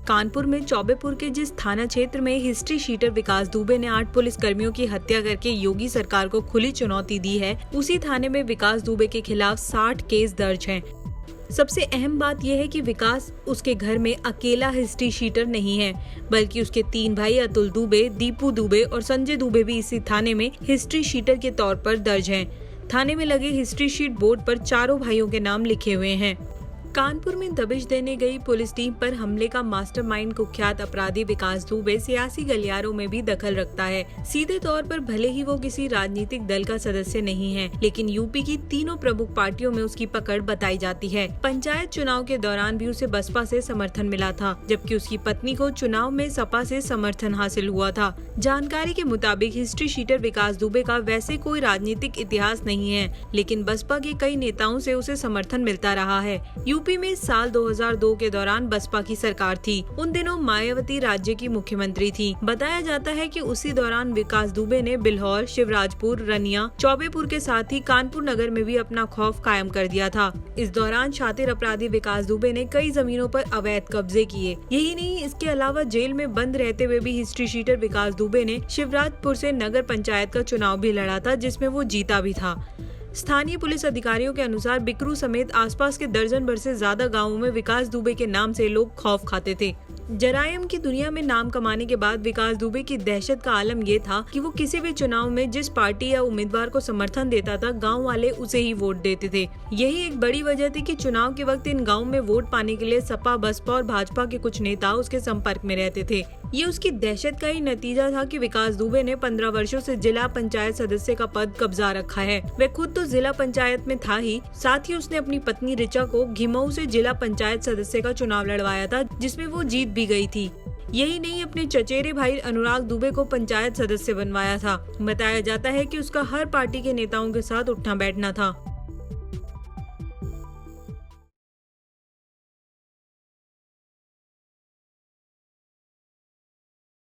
कानपुर में चौबेपुर के जिस थाना क्षेत्र में हिस्ट्री शीटर विकास दुबे ने 8 पुलिस कर्मियों की हत्या करके योगी सरकार को खुली चुनौती दी है, उसी थाने में विकास दुबे के खिलाफ 60 केस दर्ज हैं। सबसे अहम बात यह है कि विकास उसके घर में अकेला हिस्ट्री शीटर नहीं है, बल्कि उसके 3 भाई अतुल दुबे, दीपू दुबे और संजय दुबे भी इसी थाने में हिस्ट्री शीटर के तौर पर दर्ज हैं। थाने में लगे हिस्ट्री शीट बोर्ड पर चारों भाइयों के नाम लिखे हुए हैं। कानपुर में दबिश देने गई पुलिस टीम पर हमले का मास्टरमाइंड कुख्यात अपराधी विकास दुबे सियासी गलियारों में भी दखल रखता है। सीधे तौर पर भले ही वो किसी राजनीतिक दल का सदस्य नहीं है, लेकिन यूपी की तीनों प्रमुख पार्टियों में उसकी पकड़ बताई जाती है। पंचायत चुनाव के दौरान भी उसे बसपा से समर्थन मिला था, जबकि उसकी पत्नी को चुनाव में सपा से समर्थन हासिल हुआ था। जानकारी के मुताबिक हिस्ट्री शीटर विकास दुबे का वैसे कोई राजनीतिक इतिहास नहीं है, लेकिन बसपा के कई नेताओं से उसे समर्थन मिलता रहा है। यूपी में साल 2002 के दौरान बसपा की सरकार थी। उन दिनों मायावती राज्य की मुख्यमंत्री थी। बताया जाता है कि उसी दौरान विकास दुबे ने बिल्हौर, शिवराजपुर, रनिया, चौबेपुर के साथ ही कानपुर नगर में भी अपना खौफ कायम कर दिया था। इस दौरान शातिर अपराधी विकास दुबे ने कई जमीनों पर अवैध कब्जे किए। यही नहीं, इसके अलावा जेल में बंद रहते हुए भी हिस्ट्री शीटर विकास दुबे ने शिवराजपुर से नगर पंचायत का चुनाव भी लड़ा था, जिसमें वो जीता भी था। स्थानीय पुलिस अधिकारियों के अनुसार बिकरू समेत आसपास के दर्जन भर से ज्यादा गांवों में विकास दुबे के नाम से लोग खौफ खाते थे। जरायम की दुनिया में नाम कमाने के बाद विकास दुबे की दहशत का आलम ये था कि वो किसी भी चुनाव में जिस पार्टी या उम्मीदवार को समर्थन देता था, गांव वाले उसे ही वोट देते थे। यही एक बड़ी वजह थी कि चुनाव के वक्त इन गाँव में वोट पाने के लिए सपा, बसपा और भाजपा के कुछ नेता उसके संपर्क में रहते थे। ये उसकी दहशत का ही नतीजा था कि विकास दुबे ने 15 वर्षों से जिला पंचायत सदस्य का पद कब्जा रखा है। वह खुद तो जिला पंचायत में था ही, साथ ही उसने अपनी पत्नी ऋचा को घिमऊ से जिला पंचायत सदस्य का चुनाव लड़वाया था, जिसमें वो जीत भी गई थी। यही नहीं, अपने चचेरे भाई अनुराग दुबे को पंचायत सदस्य बनवाया था। बताया जाता है कि उसका हर पार्टी के नेताओं के साथ उठना बैठना था।